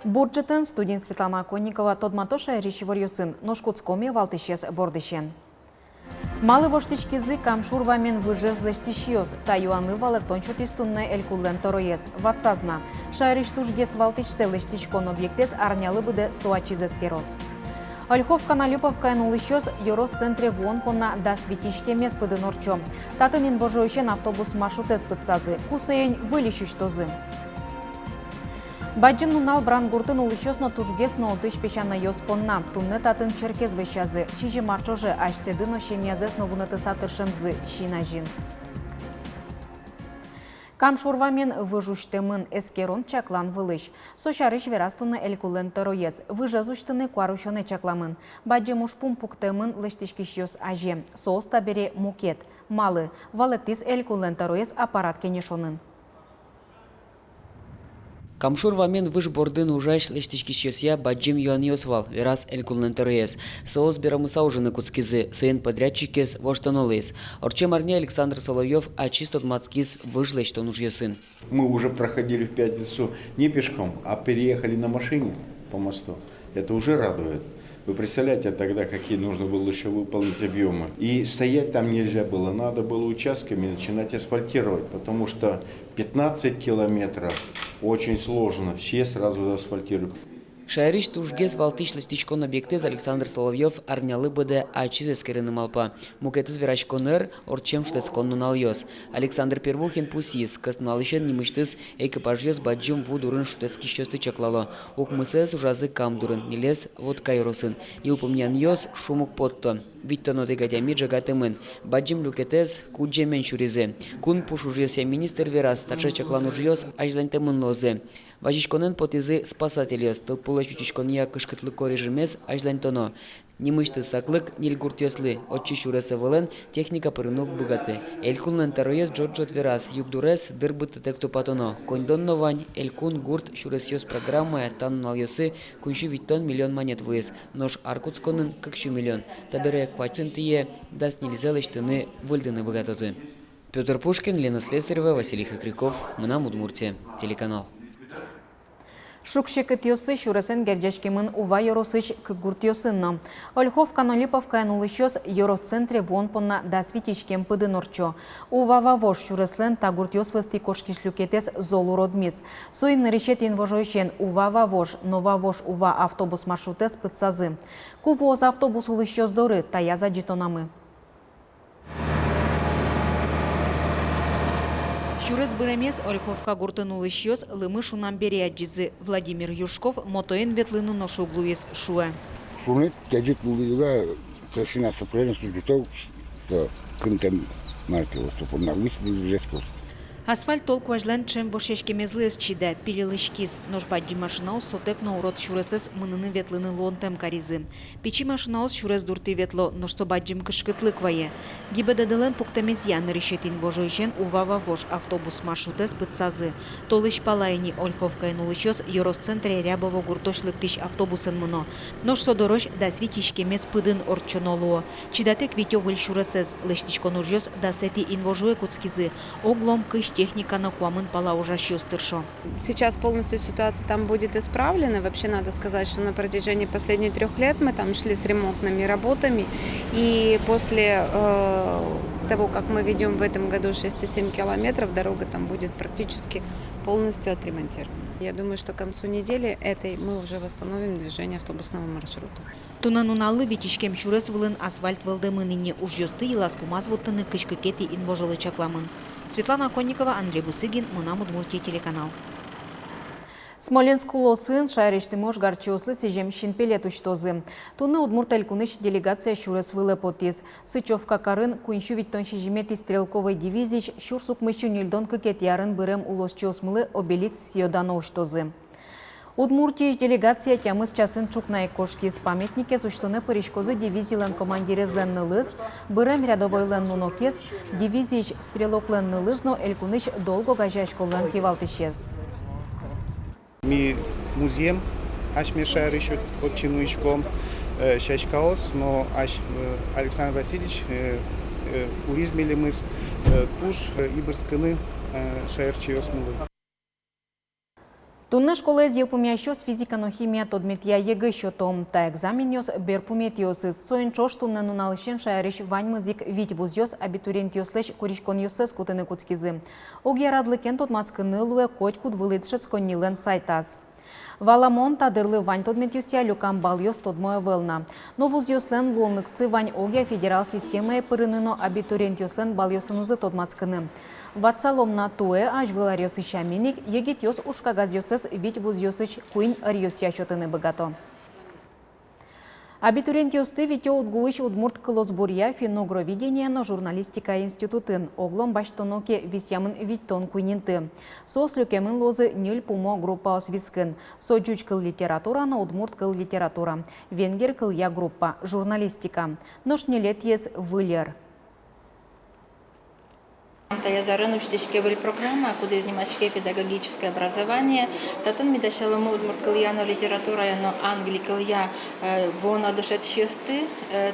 Бурджетен студент Светлана Конникова тодматоша речевор сын ношкутскоме валтышес бордыщен. Малы воштичкизы камшурвамен выжезлештищиос, та юаны валектончут истунне элькуллен тороес. Ватсазна, шайриш тужгес валтыч селештичкон объектес арнялы буде суачизескерос. Ольховка на Люповка нулыщос Йорос центре вонпона да светичке меспыды норчо. Татын инвожойщен автобус маршрутес пытсазы, кусейн вылищущ тозы. Баджим нунал брангуртын улычосно тужгес ноутыш печана йоспонна. Тунне татын черкез вещазы. Чижи марчоже аж седыно шемязес новуныты сатыршемзы шинажин. Камшурвамен выжуштемын эскерон чаклан вылыш. Сошарыш верастуны элькулен тороез. Выжазуштыны куарушоне чакламын. Баджим ушпум пуктемын лыштишкищёс аже. Соос табере мукет. Малы. Валектис элькулен тороез аппарат кенешонын. Камшурвамен выж бордын ужаш лештичкищёсья баджим юаниосвал, верас элькулнен тороез. Соос берамыса ужины куцкизы, соен подрядчикес воштонолез. Орчем арне Александр Соловьев, а чистот мацкиз выж лештон уж сын. Мы уже проходили в пятницу не пешком, а переехали на машине по мосту. Это уже радует. Вы представляете тогда, какие нужно было еще выполнить объемы. И стоять там нельзя было, надо было участками начинать асфальтировать, потому что 15 километров очень сложно, все сразу заасфальтируют. Шайриш тужгес валтыш лестичкон объектез Александр Соловьев арнялы быде ачизескерыны малпа. Мукетыз верачконер орчем штецкон нунальёс. Александр Первухин пусис, кастналышен немыштыз экипажёс баджим вудурын штецкищёсты чаклало. Укмысез ужазы камдурын, нелес вот кайросын. И упомняньёс шумук потто. Виттоно дегадями джагатымын. Баджим люкетез куджемен шуризе. Кун пушужёся министр верас, тача чакланужёс ажлантымын лозе. Важичконен потизы спасательёс, толпулаш учичкония кышкытлыко режимес ажлантоно. Немышты саклык нильгуртёслы, отчи шуресе волен техника пырынок богаты. Элькуннен тароес Джорджот верас, югдурес дырбыт тектопатоно. Кондонно вань, элькун гурт шуресёс программая танналёсы куншу виттон миллион монет выез. Нож аркутсконен кыкшу миллион. Табере квачын тие даст нельзелыштыны выльдыны богатозы. Петр Пушкин, Лена Слесарева, Василий Хакряков, Мнам Удмуртия, телеканал. Шукшекет йосы шуресен герджешкемын ува йоросыч кгуртьосынна. Ольховка на Липовка нулыщос йорос-центре вонпонна да светичкем пыды норчо. Ува вавош шуреслен та гуртьос высти кошкишлюкетес золу родмис. Суин наречет инвожойщен ува вавош, но вавош ува автобус маршрутес пытсазы. Кувоз автобус улыщос доры та яза джитонамы. Шурес быремес Ольховка гуртынулы щёс лымы шунам бере аджизы. Владимир Юшков мотоен ветлыну ношу глуес шуэ. Шунет тяжит луга крашина сопрено субитов с кынтем марки выступом на выстреле жестков. Асфальт толку ажлен чем вошешкемезлес чиде, пилилышкиз. Нож баджи машинаус сотек на урод шурецес мыныны ветлыны лонтем каризы. Печи машинаус шурез дурты ветло, ножто баджим кышкытлык вае. Гибедаделен пуктамезьян решетин божойшен увава вош автобус маршрутес пытсазы. Толыш палайни Ольховка и нулычос Йорос-центре рябово гуртошлык тыш автобусын мыно. Нож содорош да светишкемез пыдын орчонолуо. Чидатек витё выль шурецес, лештичко нуржос да сети инвожуе куцкизы. Оглом кыш техника на куамын пала ужащёс тыршо. Сейчас полностью ситуация там будет исправлена. Вообще надо сказать, что на протяжении последних 3 лет мы там шли с ремонтными работами. И после того, как мы ведем в этом году 6,7 километров, дорога там будет практически полностью отремонтирована. Я думаю, что к концу недели этой мы уже восстановим движение автобусного маршрута. Тунануналы витишкем шурес вылын асфальт вылдымыныне ужьёсты и ласкумаз воттыны кышкыкети инвожылы чакламын. Светлана Конникова, Андрей Бусыгин, Мнам Удмуртия, телеканал. Смоленск улосын шайрештый мош гарчослы сежем шинпелет учтозы. Туны Удмурт элькуныш делегация шурес вылы потиз. Сычевка карын куиншу виттон шежемети стрелковой дивизич шурсук мыщу нильдон кыкет ярын бырем улос чосмылы обелит сьёдано учтозы. Удмуртия делегация тямыз часын чукнай кошки с памятнике суштоны паришкозы дивизийлен командирезлен нылыз, бырем рядовойлен нунокес, дивизич стрелоклен нылызно элькуныш долго гажашколен кивалтышез. Ми музеем аш мешает еще от чинуичком шашкаос, но аш Александр Васильевич уризмели мы туш ибрсканы шаерчиос мылы. Тунна школе зелпумящос физика-но-химия тодметия ЕГЭ счетом та экзаменьос берпуметиосыз соинчош тунна нуналышен шайрыш ваньмызик вить вузьос абитуриентиослеш куришконьосыз кутыны куцкизы. Огьярадлыкен тотмацкыны луэ котькуд вылытшец коннилен сайтаз. Валамон тадырлы вань тодметюся люкам балйос тодмоя велна. Но вузьослен луоныксы вань огья федерал системы пырыныно абитуриентиослен балйосынызы тодмацкыны. Ватсаломна туэ аж выларёс ищаминик, егитёс ушкагазьосыз вить вузьосыч куин арьосья счетыны богато. Абитуриентиосты витё утгуыш удмурт кылозбурья финогровидение на журналистика институтын оглом баштоноке висямын виттон куининты. Сос люкемын лозы нюль пумо группа освискын. Соджуч кыл литература на удмурт кыл литература. Венгер кыл я группа журналистика. Ношнелет ес вылер. Я зарынуштишке программа, куда изнимачке педагогическое образование. Татын медашала мы удмурткалияно литература, но англикалия вон одушет шесты.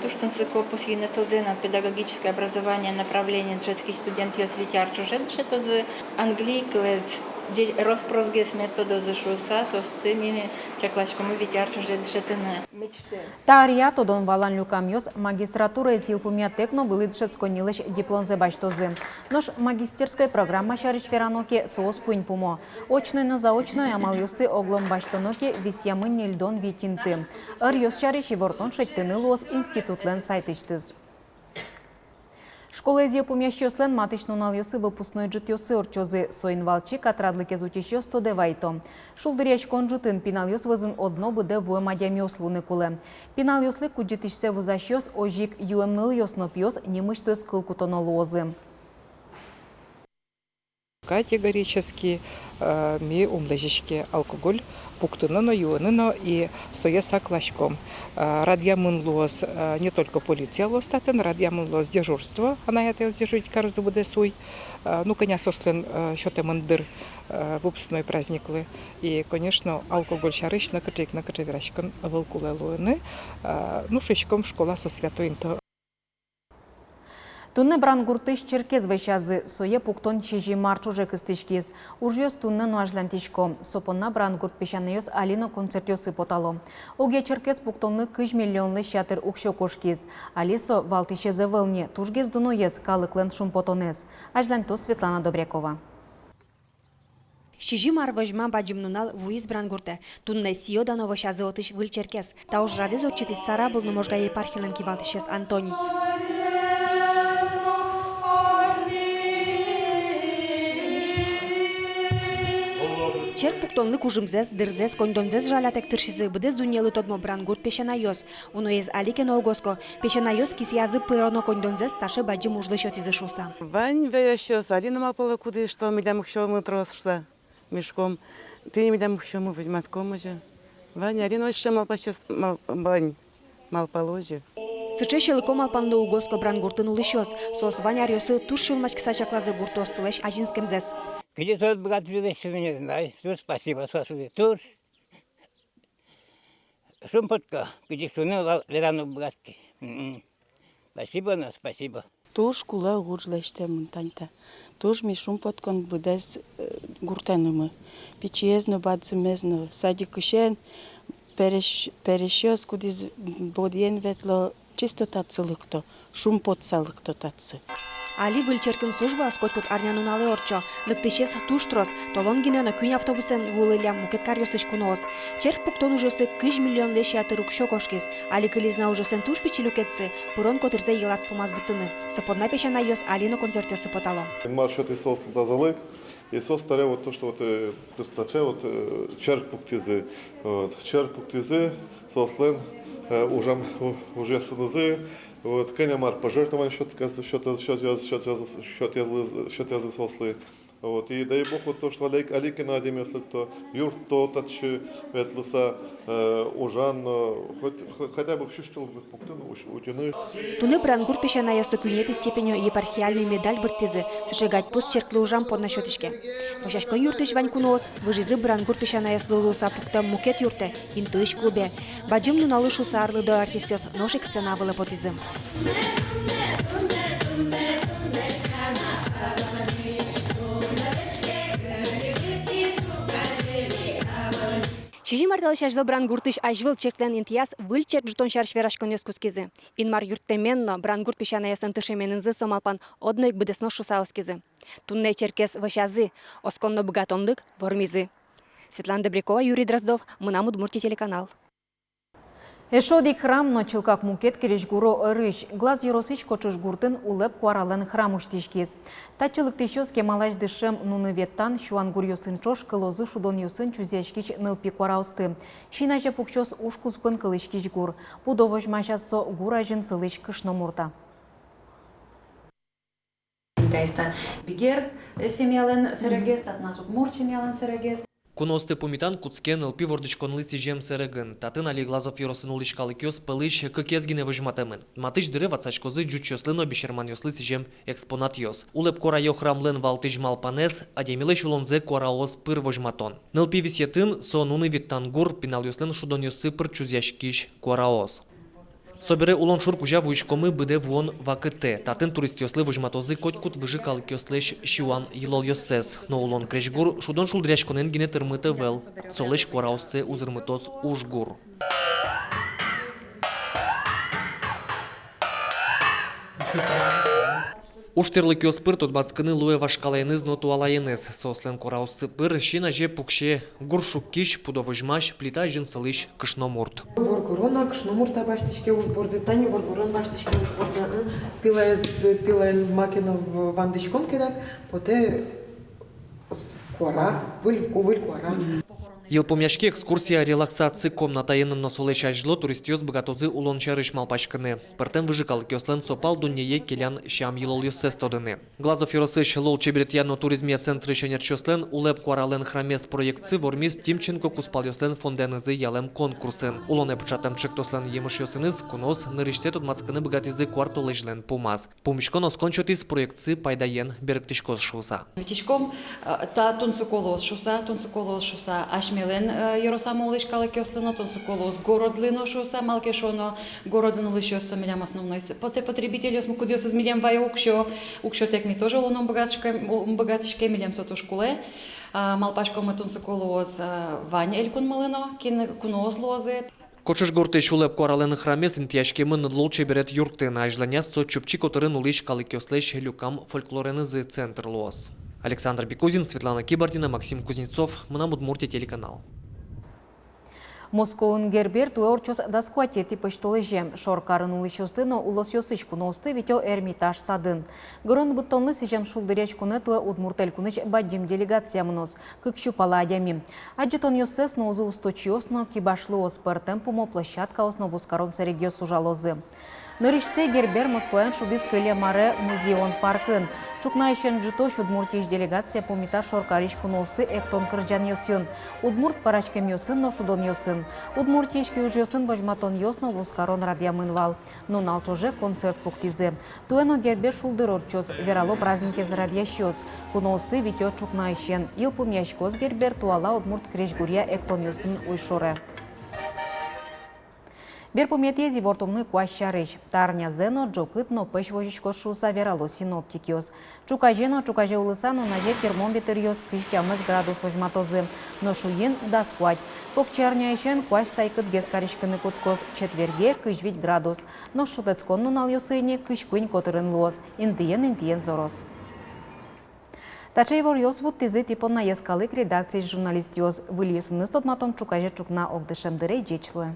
Туштунцыко посильно созена педагогическое образование направление джетский студент ёсвитяр чужет шетозы англикалез. Розпросгес метода зашуса со сцемими чаклашками витяр чужет шетыны. Тария тодон валан люкамьос магистратура силпумя текно вылытшец конилыш дипломзе баштозы. Нож магистерская программа шарич фераноке соос куин пумо. Очной на заочной амалюсты оглом баштоноке висямын нельдон витинты. Арьос шарич и вортон шеттыны лос институтлен сайтычтыз. Школа зелпумящослен матычну налёсы выпускной джутёсы орчозы соинвалчик отрадлыке зутищёс то девайто. Шулдыряч конжутын пиналёс вызын одно быде вуэмадямёс луны куле. Пиналёслы куджитышсе вузащёс ожик юэмныл ёснопьёс немыштыз кылкутоно лозы. Категорически ми умлежишке алкоголь пуктыныно, юыныно и соя саклашком. Радьямын лоз не только полиция лоз татын, радьямын лоз дежурство, она это сдерживать карзу буде суй. Ну, конечно, ослен счетем дыр выпускной праздниклы. И, конечно, алкоголь шарыш на качевирашкан волкуле луыны. Ну, шишком школа со святоинто. Тунны брангуртыш черкез вещазы сое пуктон чижи марчуже кыстышкиз. Ужьёс тунны нуажлантишко. Сопонна брангурт пешанеёс алино концертёсы потало. Оге черкез пуктонны 1 миллионлы шатыр укшо кошкиз. Алисо валтишезе вълне. Тужгез дуноез калыклен шумпотонез. Ажлантос Светлана Добрякова. Шижи марважма баджимнунал вуиз брангурте. Тунне сиода новошазы отыш выл черкез. Тауж радез орчитис сара был можга епархилен кивалтишез Антоний. Черк пуктонлы кужымзез, дырзез, кондонзез жалятек тыршизы быдез дуньелы тодмо брангурт пешанайос. Уноез аликен олгоско. Пешанайос кисязы пыроно кондонзез таше баджи мужлы шотизы шуса. Вань верещёс, алина мапала куды, что мы дам еще мы тросшла мешком. Ты не дам еще мы возьматком уже. Вань, алина еще малпащёс, малположе. Сычеше лыком алпанлы угоско брангуртын улышёс. Сос вань арьосы тушшыл мачкса чаклазы гуртос сылеш ажинскемзез. Где тот брат видишь, не знаю. Тут спасибо, спасибо. Тут шумпотка, где шуну верану братки. Спасибо, но спасибо. Туш кула гуржлеште мунтанта. Туш ми шумпоткон будес гуртанумы. Печезно бадземезно. Сади кушен перешёс кудиз бодиен ветло чисто тацылыкто. Шумпот салыкто тацы. Али выльчеркин служба скоткот арнянуналы орчо. Лыктышес туштрос, толонгине на күн автобусен вулыля мукет карьосыш куноос. Черк пуктон ужасы 1 миллион леши атырук шокошкис. Али кылизна ужасен туш пичилюкетсы, пурон котырзе елас помаз бутыны. Саподна пешана йос алино концертёсы потало. Маршот и сос дазалык, и сос старе вот то, что вот таче вот черк пуктизы, черк пуктизы, сослен уже сынызы. Вот, Кеня мар пожертвование счет сослы. Вот, и дай Бог вот то, что Аликина Адем, если то юрт то татчи ветлыса ужан, хотя бы чувствовал бы пунктын утяны. Туны брангур пешана ясу кюнеты степенью епархиальный медаль быртызы, сожигать пуст черклы ужан под насчетышке. Вошашко юртыш ванькунос, выжизы брангур пешана ясу луса пукта мукет юрте, интыш клубе. Баджим нуналышу сарлы до артистёс, ношик сцена была потизым. Чижи марталы шажлы брангуртыш ажвыл чеклен интияс выльчер жутон шарш верашкон ёскузкизы. Инмар юрттеменно брангурт пешана ясын тышеменінзі самалпан однойк бідесмо шусаускизы. Тунне черкес вашазы, осконно богатонлык вормизы. Светлана Добрякова, Юрий Дроздов, Мынам Удмуртия телеканал. Эшодик храм ночилкак мукет керешгуро ырыш. Глаз еросыш кочуш гуртын улеп куарален храм уштишкиз. Тачылык тещос кемалаш дышем нуны веттан шуан гур йосын чош кылозы шудон йосын чузяшкич нылпи куараусты. Шинаже пукчос ушкус пын кылышкич гур. Пудовож машасо гуражын сылыш кышномурта. Тайста бигер семьялен серегес, татназук мур семьялен серегес. Куносты пумитан куцкен ылпи вордычконлы сижем сэрэгын. Татын али глазов еросын улышкалы кёс пылыш кыкезгине выжматымын. Матыш дыры вацачкозы джучослын обишерман ёслы сижем экспонат ёс. Улып кора йохрамлын валтыж малпанес, адемилы шулонзе кораос пыр выжматон. Нылпи висетын со нуны виттангур пинал ёслын шудон ёсы пыр чузяшкиш кораос. Собере улон шур кужа вуйшкомы быде вон вакыте. Татын турист ёслы выжматозы котькут выжикал кёслеш шиуан йылол ёссез. Но улон крешгур шудон шулдряшконен гине тырмыты вел. Солеш кораосце узырмытоз ужгур. Уштерлы кёс пыр тотбацкыны луэ вашкалайныз но туалайныз. Сослен кораосы пыр шина же пукше гуршук киш пудовыжмаш плита жын сылыш кышномурт. Воргурона кышномурта баштышке уж борды, тани воргурон баштышке уж борды. Пилен макинов вандышком кедак, поте куара, выль куара. Елпомяшки экскурсия релаксации комната енным носолеш ажло туристиоз богатозы улон чарыш малпашкыны. Пыртен выжикал кёслен сопал дуньее келян шам елол юсес тодыны. Глазов еросыш лол чебретьяно туризмия центры шенерчослен улеп куарален храмес проектсы вормис Тимченко куспал ёслен фонденызы ялем конкурсын. Улон эпчатам чектослен емыш ёсыныз кунос нырышсе тотмацкыны богатизы квартолежлен пумаз. Пумишкон оскончотис проектсы пайдаен беректишкоз шуса. Витишком та тунцуколос шуса, Мелен Яросама улышкала кёстано, тонсуколос городлино шоса, малкешоно городно лышёса милям основной. Потребители смукудиос измилям вай укшо тек ми тоже лоном богатышке милям сото школе. Малпашко мы тонсуколос Ваня элькун малено, кин куноз лозе. Кочеш горте шулеп куарален храмес интияшкемын лолче берет юртын ажланя со чупчи которын улышкалы кёслеш люкам фольклоренызы центр лоз. Александр Бекузин, Светлана Кибардина, Максим Кузнецов, Мынам Удмуртия телеканал. Московын гербер туорчос даскуате типыштолы жем. Шоркарын улычостыно улос йосыч куносты витё Эрмитаж садын. Гырын буттонны сижем шулдыряч куны туэ Удмуртель куныч баддим делегация мнос. Кыкщу паладями. Аджитон йосес нозы усточиосно кибашлы оспыртым пумо площадка основускарон серегиос ужалозы. Нырышсе гербер Москваен шудыс кыле маре музеон паркын. Чукнайшен житош Удмуртиш делегация помита шоркариш куносты эктон кырджан йосын. Удмурт парачкем йосын, но шудон йосын. Удмуртишки уж йосын вожматон йосно вускарон радиамын вал. Но налтоже концерт пуктизе. Туэно гербер шулдырорчос, верало праздникез радиащос. Куносты витё чукнайшен. Ил помяшкоз гербер туала Удмурт крешгурия эктон йосын уйшоре. Берпометези вортомны куащарыч. Тарня зено джокытно пэш вожичко шуса верало синоптикиос. Чукажено чукаже улысану наже термометр йос кыштямыз градус вожматозы. Но шуен даскуать. Покчарняйшен куащ сайкыт гескаришкыны куцкоз четверге кыжвить градус. Но шутецкон нунал йосыне кышкуень котырын луос. Интиен зорос. Тачей вор йос вуд тизы типон на ескалык редакции журналист йос. Выльюсыны стотматом чукаже чукна огдышем дырей джечлы.